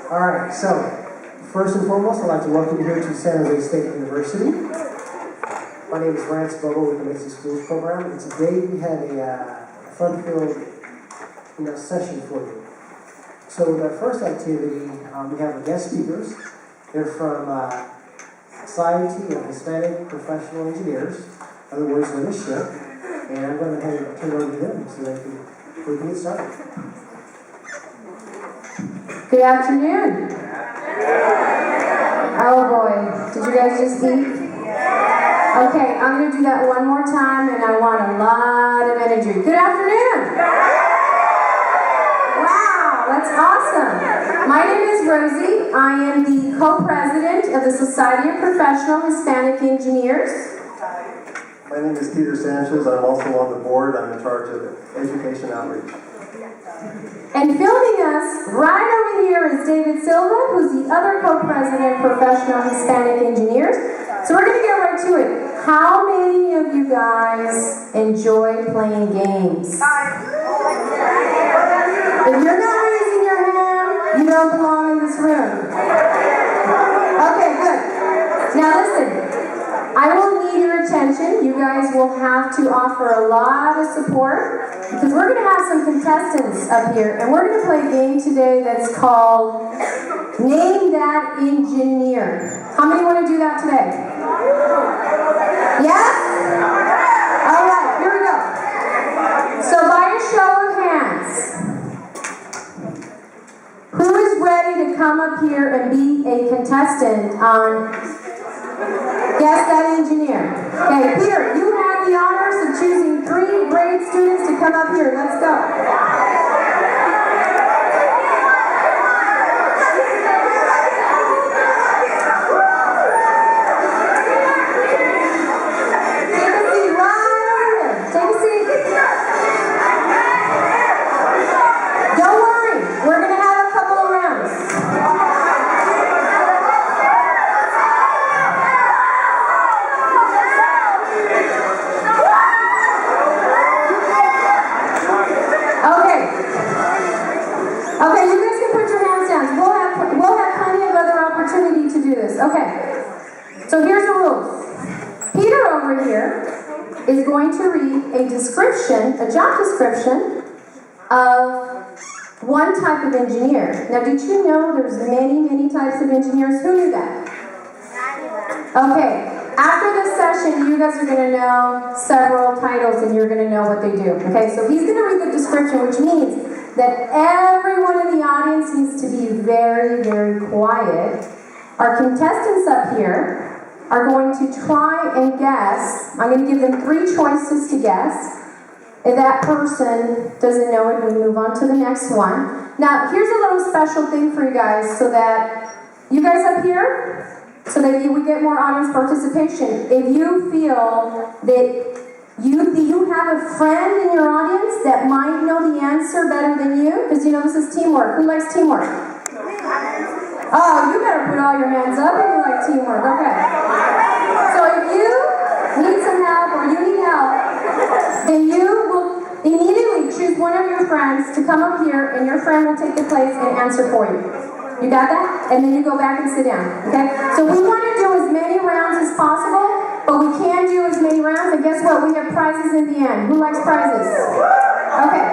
All right, so first and foremost, I'd like to welcome you here to San Jose State University. My name is Lance Bobo with the Basic Schools program, and today we have a fun-filled session for you. So with our first activity, we have our guest speakers. They're from Society of Hispanic Professional Engineers, in other words, with a SHPE, and I'm going to turn it over to them so we can get started. Good afternoon. Oh boy, did you guys just eat? Okay, I'm going to do that one more time, and I want a lot of energy. Good afternoon. Wow, that's awesome. My name is Rosie. I am the co-president of the Society of Professional Hispanic Engineers. My name is Peter Sanchez. I'm also on the board. I'm in charge of education outreach. And filming us right over here is David Silva, who's the other co-president of Professional Hispanic Engineers. So we're going to get right to it. How many of you guys enjoy playing games? If you're not raising your hand, you don't belong in this room. Okay, good. Now listen, I will need your attention. You guys will have to offer a lot of support because we're going to have some contestants up here, and we're going to play a game today that's called Name That Engineer. How many want to do that today? Yes? All right, here we go. So by a show of hands, who is ready to come up here and be a contestant on Guess That Engineer? Okay, Peter, you have the honors of choosing 3 grade students to come up here. Let's go. Take a seat right over here. Take a seat. Don't worry, we're going to have a couple of rounds. Okay, you guys can put your hands down. We'll have plenty of other opportunity to do this. Okay, so here's the rules. Peter over here is going to read a description, a job description of one type of engineer. Now, did you know there's many, many types of engineers? Who knew that? Okay, after this session, you guys are going to know several titles and you're going to know what they do. Okay, so he's going to read the description, which means that everyone in the audience needs to be very, very quiet. Our contestants up here are going to try and guess. I'm going to give them 3 choices to guess. If that person doesn't know it, we move on to the next one. Now, here's a little special thing for you guys so that you guys up here, so that we get more audience participation. If you feel that you have a friend in your audience that might know the answer better than you, because this is teamwork. Who likes teamwork? Oh, you better put all your hands up if you like teamwork. Okay. So if you need some help or you need help, then you will immediately choose one of your friends to come up here, and your friend will take the place and answer for you. You got that? And then you go back and sit down. Okay? So we want to do as many rounds as possible. But we can do as many rounds, and guess what? We have prizes in the end. Who likes prizes? Okay.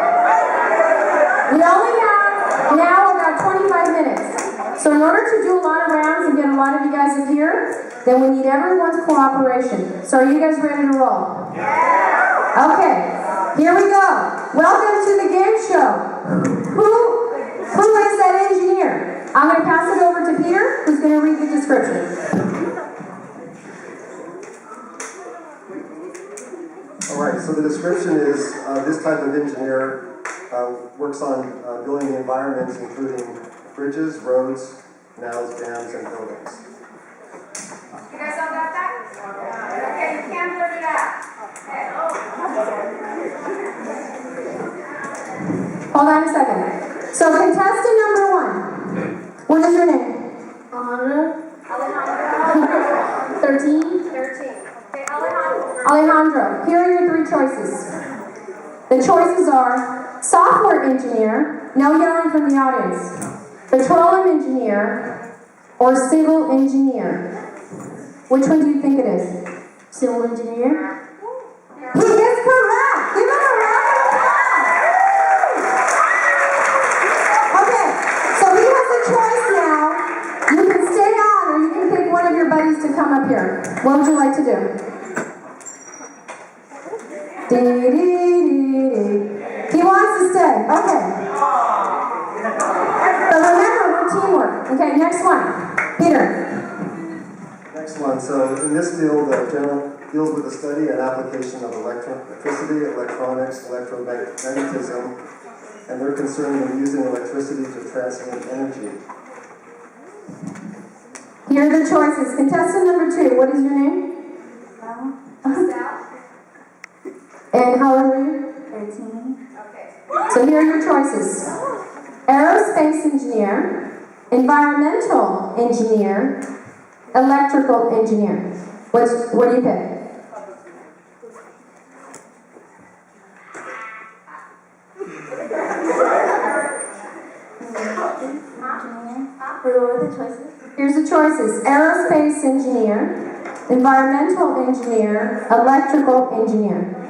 We only have now about 25 minutes. So in order to do a lot of rounds and get a lot of you guys up here, then we need everyone's cooperation. So are you guys ready to roll? Okay. Here we go. Welcome to the game show. Who is that engineer? I'm going to pass it over to Peter, who's going to read the description. Alright, so the description is this type of engineer works on building environments including bridges, roads, canals, dams, and buildings. You guys all got that? Okay, you can't blurt it out. Okay. Hold on a second. So contestant number 1. What is your name? Alejandro. 13? 13. Okay, Alejandro. Here are your 3 choices. The choices are software engineer, no yelling from the audience, petroleum engineer or civil engineer? Which one do you think it is? Civil engineer. He is correct! Give him a round of applause! Okay, so he has a choice now. You can stay on or you can pick one of your buddies to come up here. What would you like to do? He wants to stay. Okay. So remember, we're teamwork. Okay, next one. Peter. Next one. So in this field, general deals with the study and application of electricity, electronics, electromagnetism, and they're concerned with using electricity to transmit energy. Here are the choices. Contestant number 2, what is your name? And how old are you? 13. So here are your choices. Aerospace engineer, environmental engineer, electrical engineer. What do you pick? What are the choices? Here's the choices. Aerospace engineer, environmental engineer, electrical engineer.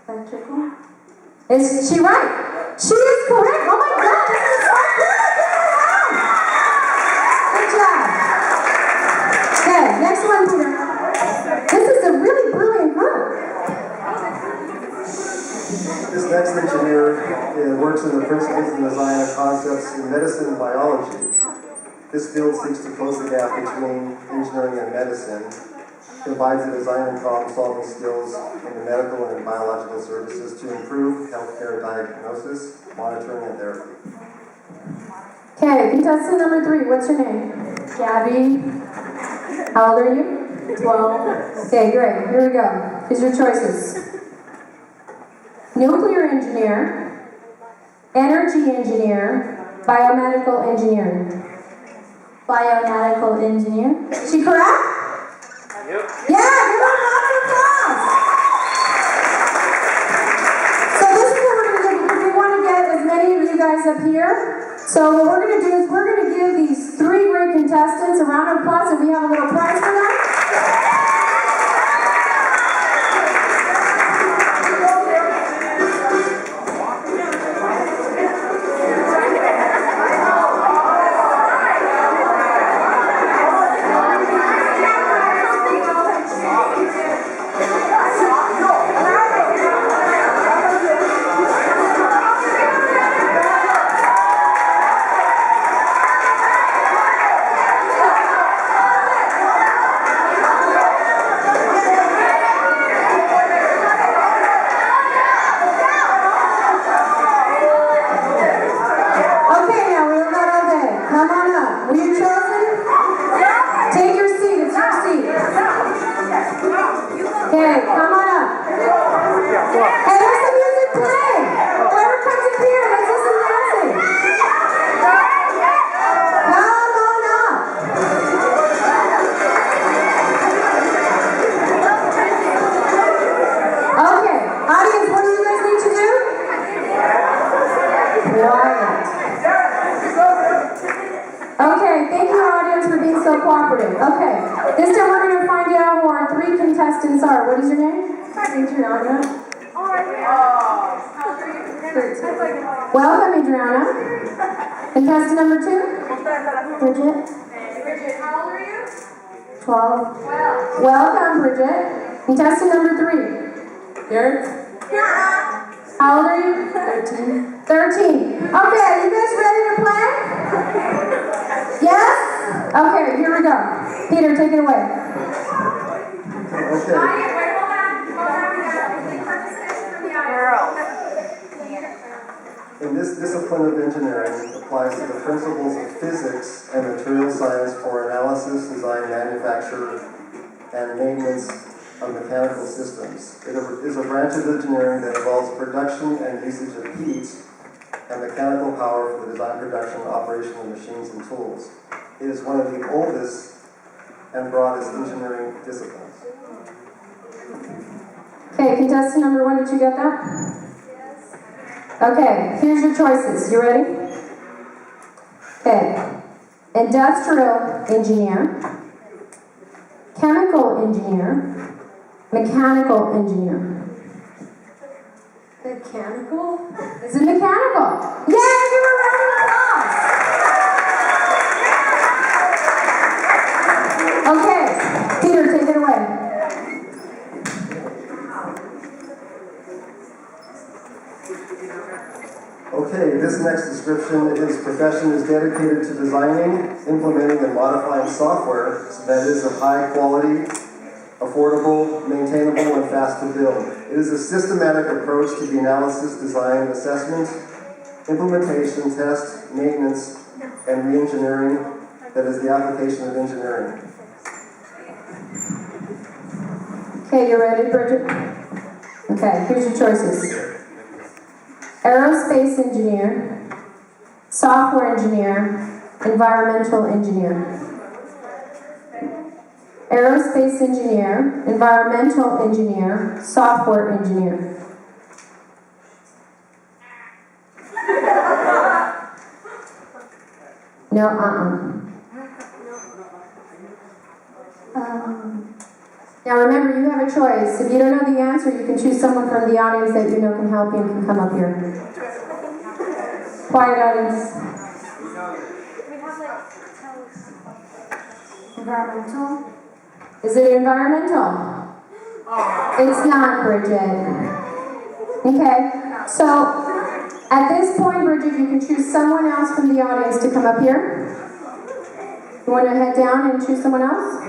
Electrical. Is she right? She is correct. Oh my God, this is so good. Good job. Okay, next one, Peter. This is a really brilliant group. This next engineer works in the principles and design of concepts in medicine and biology. This field seeks to close the gap between engineering and medicine, combines the design and problem-solving skills in the medical and biological services to improve healthcare diagnosis, monitoring, and therapy. Okay, contestant number 3, what's your name? Gabby. How old are you? 12. Okay, great. Here we go. Here's your choices. Nuclear engineer, energy engineer, biomedical engineer. Biomedical engineer. Is she correct? Yep. Yeah, give her a round of applause. So this is what we're going to do because we want to get as many of you guys up here. So what we're going to do is we're going to give these 3 great contestants a round of applause and we have a little prize for them. Okay, this time we're going to find out who our 3 contestants are. What is your name? Adriana. Welcome, Adriana. Contestant number 2? Bridget. Bridget, how old are you? 12. Welcome, Bridget. Contestant number 3? Derek. How old are you? 13. 13. Okay, you guys ready to play? Yes? Okay, here we go. Peter, take it away. Okay. In this discipline of engineering applies to the principles of physics and material science for analysis, design, manufacture, and maintenance of mechanical systems. It is a branch of engineering that involves production and usage of heat and mechanical power for the design, production, and operation of machines and tools. It is one of the oldest and broadest engineering disciplines. Okay, contestant number 1, did you get that? Okay, here's your choices. You ready? Okay. Industrial engineer, chemical engineer, mechanical engineer. Mechanical? Is it mechanical? Yay, give her a round of applause. Okay, Peter, take it away. Okay, this next description, his profession is dedicated to designing, implementing, and modifying software that is of high quality, affordable, maintainable, and fast to build. It is a systematic approach to the analysis, design, assessment, implementation, test, maintenance, and re-engineering that is the application of engineering. Okay, you ready, Bridget? Okay, here's your choices. Aerospace engineer, software engineer, environmental engineer. Aerospace engineer, environmental engineer, software engineer. No, Now remember, you have a choice. If you don't know the answer, you can choose someone from the audience that you know can help you and can come up here. Quiet audience. Environmental? Is it environmental? It's not, Bridget. Okay, so at this point, Bridget, you can choose someone else from the audience to come up here. You want to head down and choose someone else?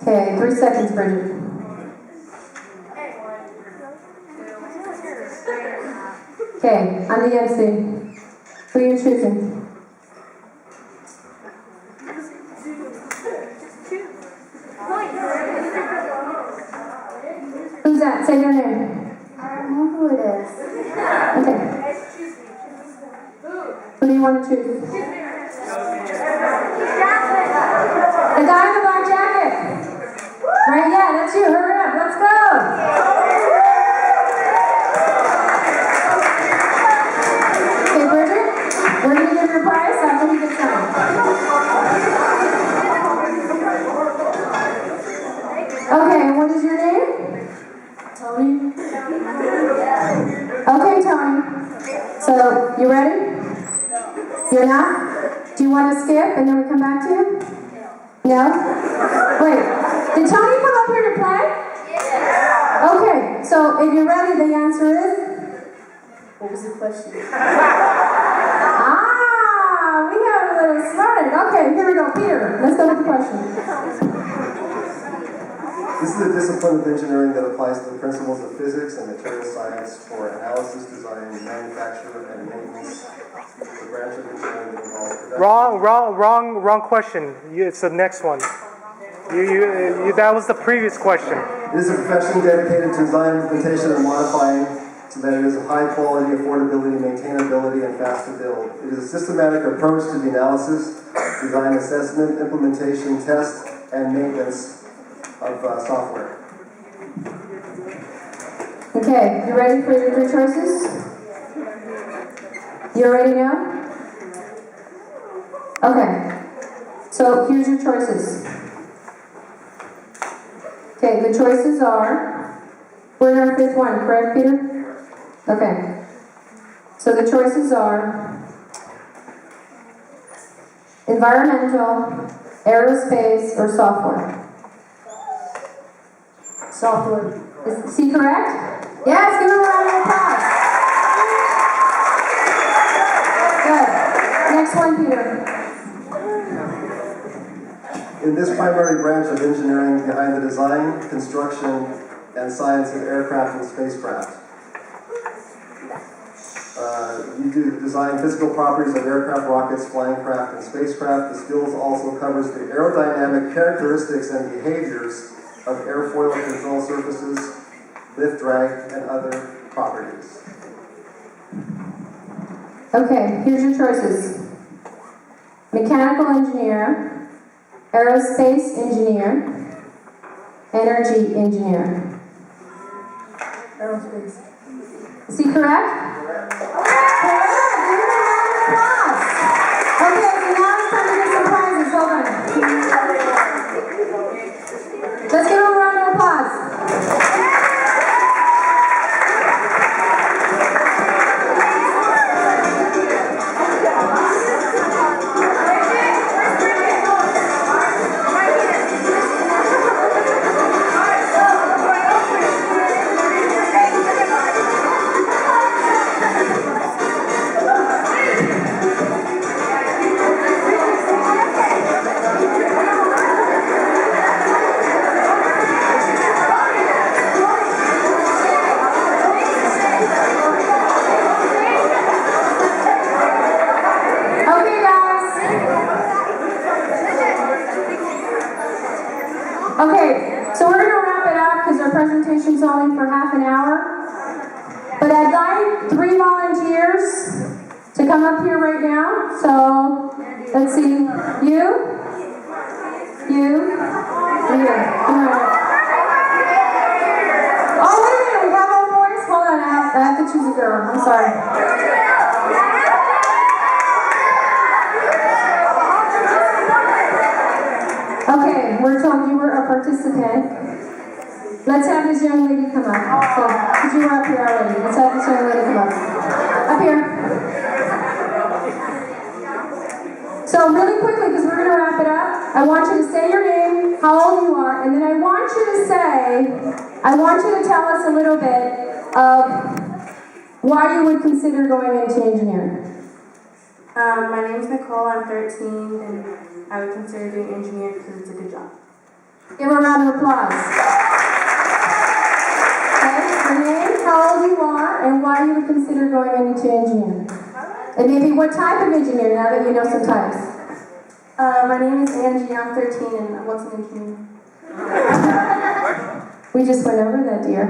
Okay, 3 seconds, Bridget. Okay, I'm the MC. Who are you choosing? Who's that? Say their name. I don't know who it is. Okay. Who do you want to choose? The guy in the black jacket. Right, yeah, that's you. Hurry up. Let's go. Okay, Bridget, we're going to give you a prize after he gets done. Okay, what is your name? Tony. Okay, Tony. So, you ready? You're not? Do you want to skip and then we come back to you? No? Wait. Did Tony come up here to play? Yeah. Okay, so if you're ready, the answer is? What was the question? We have a little started. Okay, here we go. Peter, let's go with the question. This is a discipline of engineering that applies to the principles of physics and material science for analysis, design, manufacture, and maintenance. It's a branch of engineering that involves production. Wrong question. It's the next one. That was the previous question. It is a profession dedicated to design, implementation, and modifying so that it is of high quality, affordability, maintainability, and fast to build. It is a systematic approach to the analysis, design, assessment, implementation, test, and maintenance of software. Okay, you ready for your 3 choices? You ready now? Okay, so here's your choices. Okay, the choices are, we're in our 5th one, correct, Peter? Okay. So the choices are environmental, aerospace, or software. Software. Is he correct? Yes, give him a round of applause. Good. Next one, Peter. In this primary branch of engineering behind the design, construction, and science of aircraft and spacecraft. You do design physical properties of aircraft, rockets, flying craft, and spacecraft. The skills also covers the aerodynamic characteristics and behaviors of airfoil control surfaces, lift, drag, and other properties. Okay, here's your choices. Mechanical engineer, aerospace engineer, energy engineer. Aerospace. Is he correct? Correct. Give him a round of applause. Okay, so now it's time to get some prizes. Hold on. Let's give him a round of applause. Okay, so we're going to wrap it up because our presentation's only for half an hour. But I'd like 3 volunteers to come up here right now. So, let's see. You. Come on. Oh, wait a minute. We have all boys? Hold on. I have to choose a girl. I'm sorry. Okay, we're told you were a participant. Let's have this young lady come up. So, because you were up here already. Let's have this young lady come up. Up here. So, really quickly, because we're going to wrap it up, I want you to say your name, how old you are, and then I want you to tell us a little bit of why you would consider going into engineering. My name is Nicole, I'm 13, and I would consider doing engineering because it's a good job. Give her a round of applause. Okay, your name, how old you are, and why you would consider going into engineering. And maybe what type of engineer, now that you know some types. My name is Angie, I'm 13, and what's an engineer? We just went over that, dear.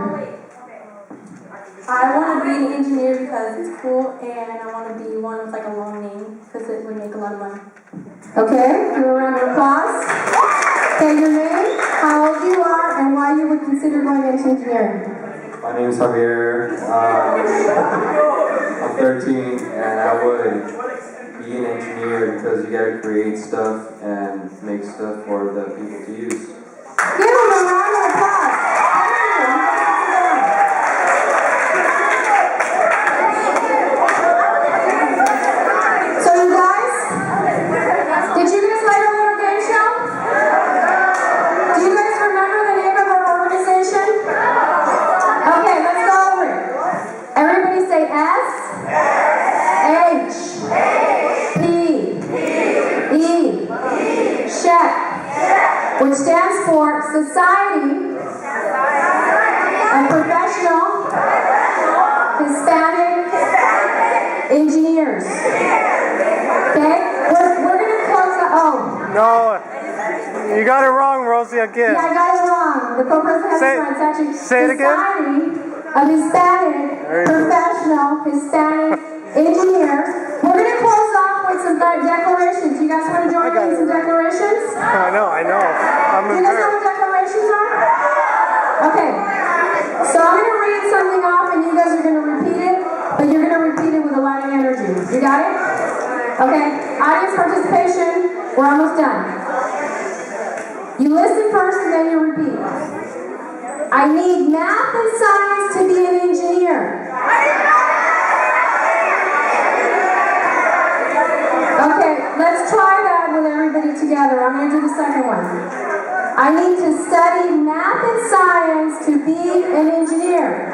I want to be an engineer because it's cool, and I want to be one with like a long name because it would make a lot of money. Okay, give a round of applause. Say your name, how old you are, and why you would consider going into engineering. My name is Javier. I'm 13, and I would be an engineer because you gotta create stuff and make stuff for the people to use. Give them a round of applause. So you guys, did you guys like our little game show? Do you guys remember the name of our organization? Okay, let's go over it. Everybody say SHPE, which stands for Society of Professional Hispanic Engineers. Okay? We're going to close the... Oh. No, you got it wrong, Rosie, again. Yeah, I got it wrong. The co-president has it right. It's actually say it again. Society of Hispanic Professional Hispanic Engineers. We're going to close off with some declarations. You guys want to join me in some declarations? I know. Do you guys know what declarations are? Okay. So I'm going to read something off and you guys are going to repeat it, but you're going to repeat it with a lot of energy. You got it? Okay. Audience participation. We're almost done. You listen first and then you repeat. I need math and science to be an engineer. Okay, let's try that with everybody together. I'm going to do the second one. I need to study math and science to be an engineer.